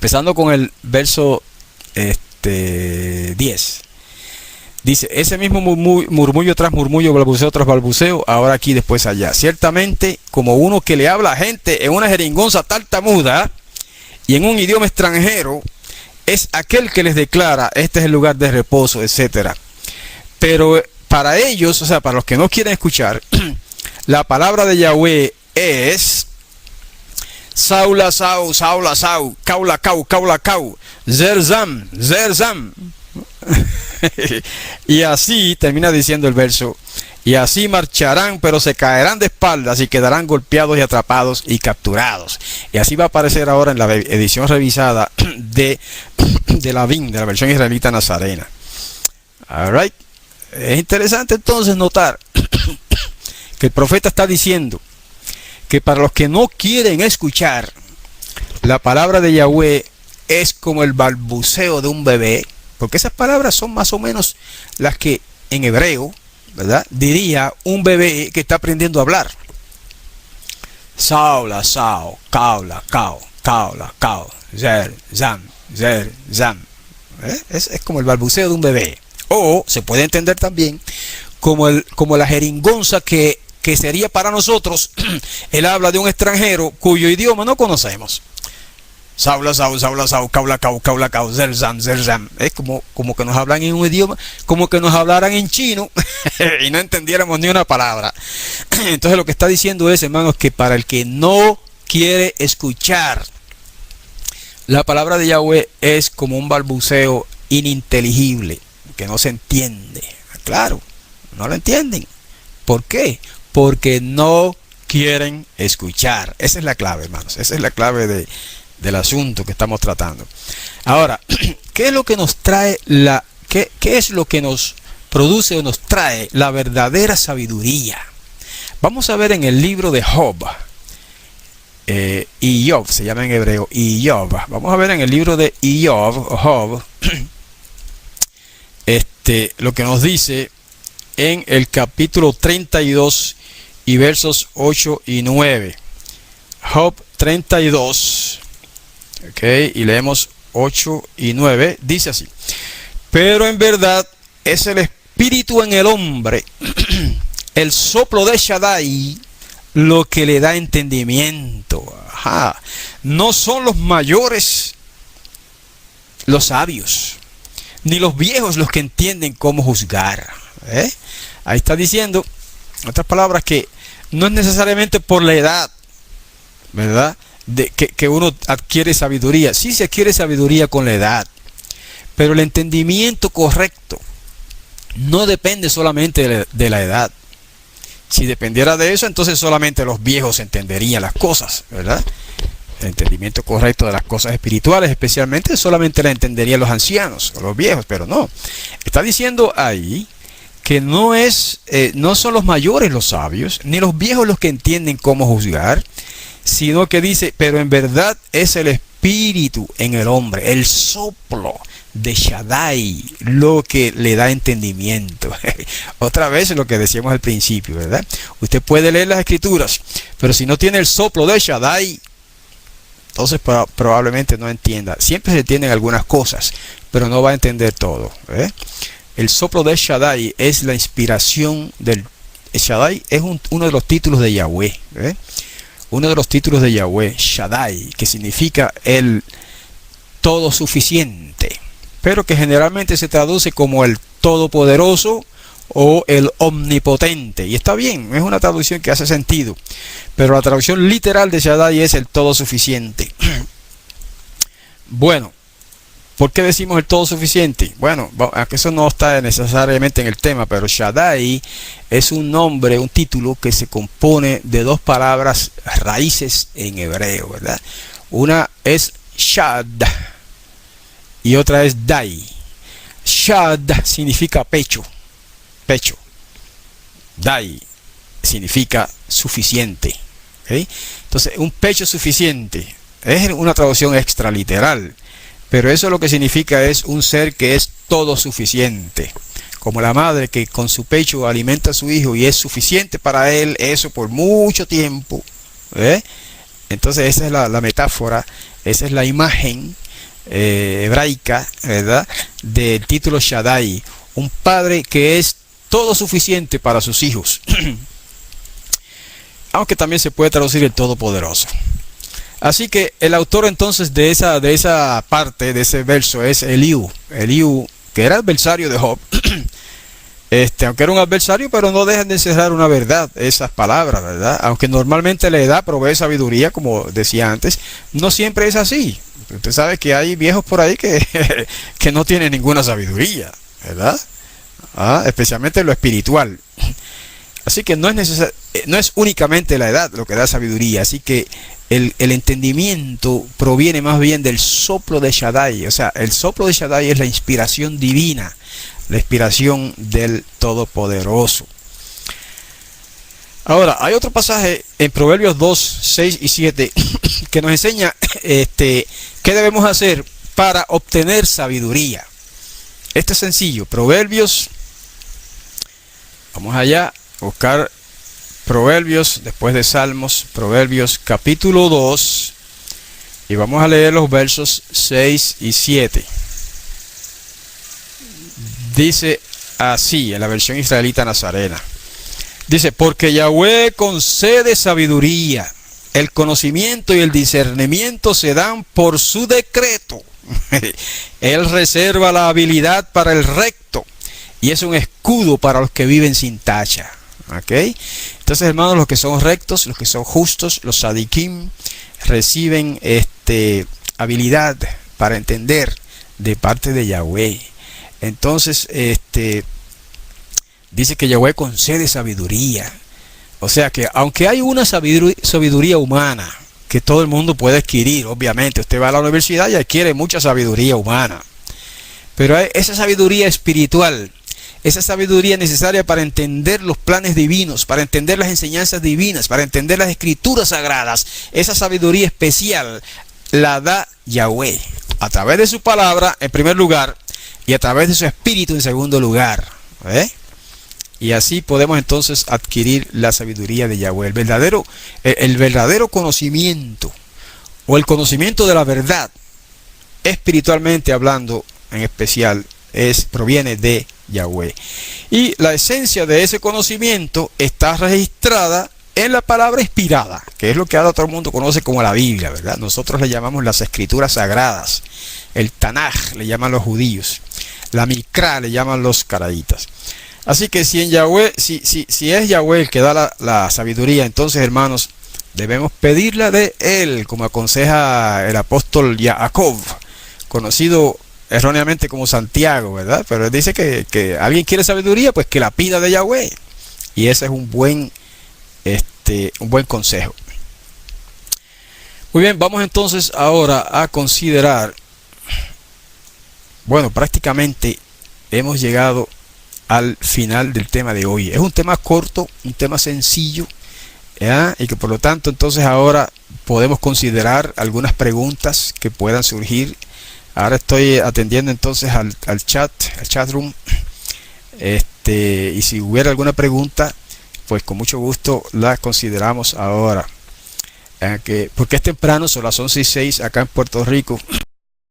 empezando con el verso 10. Dice, ese mismo murmullo tras murmullo, balbuceo tras balbuceo, ahora aquí, después allá. Ciertamente, como uno que le habla a gente en una jeringonza tartamuda y en un idioma extranjero, es aquel que les declara, este es el lugar de reposo, etcétera. Pero para ellos, o sea, para los que no quieren escuchar, la palabra de Yahweh es Saula, Sau, Saula, Sau, Kaula, Kau, Kaula, Kau, Zerzam, Zerzam. Y así termina diciendo el verso, y así marcharán, pero se caerán de espaldas y quedarán golpeados y atrapados y capturados. Y así va a aparecer ahora en la edición revisada de la VIN, de la versión israelita nazarena. Alright. Es interesante entonces notar que el profeta está diciendo que para los que no quieren escuchar, la palabra de Yahweh es como el balbuceo de un bebé, porque esas palabras son más o menos las que en hebreo, ¿verdad?, diría un bebé que está aprendiendo a hablar. Saula, Sao, Kaula, Kau, Kaula, Kau, Zer, Zam, Zer, Zam. Es como el balbuceo de un bebé. O se puede entender también como la jeringonza que sería para nosotros el habla de un extranjero cuyo idioma no conocemos. Saula, Sau, Saula, Sau, Kaula, Kau, Kaula, Kau, Zerzam, Zerzam. Es como que nos hablan en un idioma, como que nos hablaran en chino y no entendiéramos ni una palabra. Entonces lo que está diciendo es, hermanos, que para el que no quiere escuchar, la palabra de Yahweh es como un balbuceo ininteligible, que no se entiende. Claro, no lo entienden. ¿Por qué? Porque no quieren escuchar. Esa es la clave, hermanos. Esa es la clave del asunto que estamos tratando. Ahora, ¿qué es lo que nos trae qué es lo que nos produce o nos trae la verdadera sabiduría? Vamos a ver en el libro de Job. Iyov se llama en hebreo, Iyov. Vamos a ver en el libro de Job, lo que nos dice en el capítulo 32 y versos 8 y 9. Job 32, y leemos 8 y 9, dice así: pero en verdad es el espíritu en el hombre, el soplo de Shaddai, lo que le da entendimiento. Ajá. No son los mayores los sabios, ni los viejos los que entienden cómo juzgar. Ahí está diciendo, en otras palabras, que no es necesariamente por la edad, ¿verdad?, que uno adquiere sabiduría. Sí se adquiere sabiduría con la edad, pero el entendimiento correcto no depende solamente de la edad. Si dependiera de eso, entonces solamente los viejos entenderían las cosas, ¿verdad? El entendimiento correcto de las cosas espirituales, especialmente, solamente la entenderían los ancianos o los viejos, pero no. Está diciendo ahí que no son los mayores los sabios, ni los viejos los que entienden cómo juzgar, sino que dice, pero en verdad es el espíritu en el hombre, el soplo de Shaddai, lo que le da entendimiento. Otra vez lo que decíamos al principio, ¿verdad? Usted puede leer las escrituras, pero si no tiene el soplo de Shaddai, entonces probablemente no entienda. Siempre se entienden algunas cosas, pero no va a entender todo. El soplo de Shaddai es la inspiración Shaddai es uno de los títulos de Yahweh. Uno de los títulos de Yahweh, Shaddai, que significa el todo suficiente, pero que generalmente se traduce como el todopoderoso o el omnipotente. Y está bien, es una traducción que hace sentido, pero la traducción literal de Shaddai es el todo suficiente. Bueno, ¿por qué decimos el todo suficiente? Bueno, aunque eso no está necesariamente en el tema, pero Shaddai es un nombre, un título que se compone de dos palabras raíces en hebreo, ¿verdad? Una es Shad y otra es Dai. Shad significa pecho. Dai significa suficiente. Entonces, un pecho suficiente es una traducción extraliteral, pero eso lo que significa es un ser que es todo suficiente, como la madre que con su pecho alimenta a su hijo y es suficiente para él eso por mucho tiempo. Entonces esa es la metáfora, esa es la imagen hebraica, ¿verdad?, del título Shaddai, un padre que es todo suficiente para sus hijos. Aunque también se puede traducir el Todopoderoso. Así que el autor entonces de esa parte, de ese verso, es Eliú, que era adversario de Job. Aunque era un adversario, pero no dejan de encerrar una verdad, esas palabras, ¿verdad? Aunque normalmente la edad provee sabiduría, como decía antes, no siempre es así. Usted sabe que hay viejos por ahí que no tienen ninguna sabiduría, ¿verdad? Especialmente en lo espiritual. Así que no es únicamente la edad lo que da sabiduría. Así que el entendimiento proviene más bien del soplo de Shaddai. O sea, el soplo de Shaddai es la inspiración divina, la inspiración del Todopoderoso. Ahora, hay otro pasaje en Proverbios 2, 6 y 7 que nos enseña qué debemos hacer para obtener sabiduría. Este es sencillo. Proverbios, vamos allá, buscar Proverbios, después de Salmos, Proverbios capítulo 2, y vamos a leer los versos 6 y 7. Dice así, en la versión israelita nazarena. Dice, porque Yahweh concede sabiduría, el conocimiento y el discernimiento se dan por su decreto. Él reserva la habilidad para el recto y es un escudo para los que viven sin tacha. ¿Ok? Entonces, hermanos, los que son rectos, los que son justos, los sadikim, reciben habilidad para entender de parte de Yahweh. Entonces, dice que Yahweh concede sabiduría. O sea que aunque hay una sabiduría humana que todo el mundo puede adquirir, obviamente, usted va a la universidad y adquiere mucha sabiduría humana. Pero hay esa sabiduría espiritual, esa sabiduría necesaria para entender los planes divinos, para entender las enseñanzas divinas, para entender las escrituras sagradas. Esa sabiduría especial la da Yahweh a través de su palabra en primer lugar y a través de su espíritu en segundo lugar. Y así podemos entonces adquirir la sabiduría de Yahweh. El verdadero conocimiento o el conocimiento de la verdad, espiritualmente hablando en especial, proviene de Yahweh. Y la esencia de ese conocimiento está registrada en la palabra inspirada, que es lo que ahora todo el mundo conoce como la Biblia, ¿verdad? Nosotros le llamamos las escrituras sagradas. El Tanaj le llaman los judíos. La Mikra le llaman los caraítas. Así que si es Yahweh el que da la sabiduría, entonces, hermanos, debemos pedirla de Él, como aconseja el apóstol Jacob, conocido erróneamente como Santiago, ¿verdad? Pero él dice que alguien quiere sabiduría, pues que la pida de Yahweh. Y ese es un buen consejo. Muy bien, vamos entonces ahora a considerar, bueno, prácticamente hemos llegado al final del tema de hoy. Es un tema corto, un tema sencillo, ¿ya? Y que por lo tanto entonces ahora podemos considerar algunas preguntas que puedan surgir. Ahora estoy atendiendo entonces al chat room, y si hubiera alguna pregunta, pues con mucho gusto la consideramos ahora, porque es temprano, son las 11:06 acá en Puerto Rico.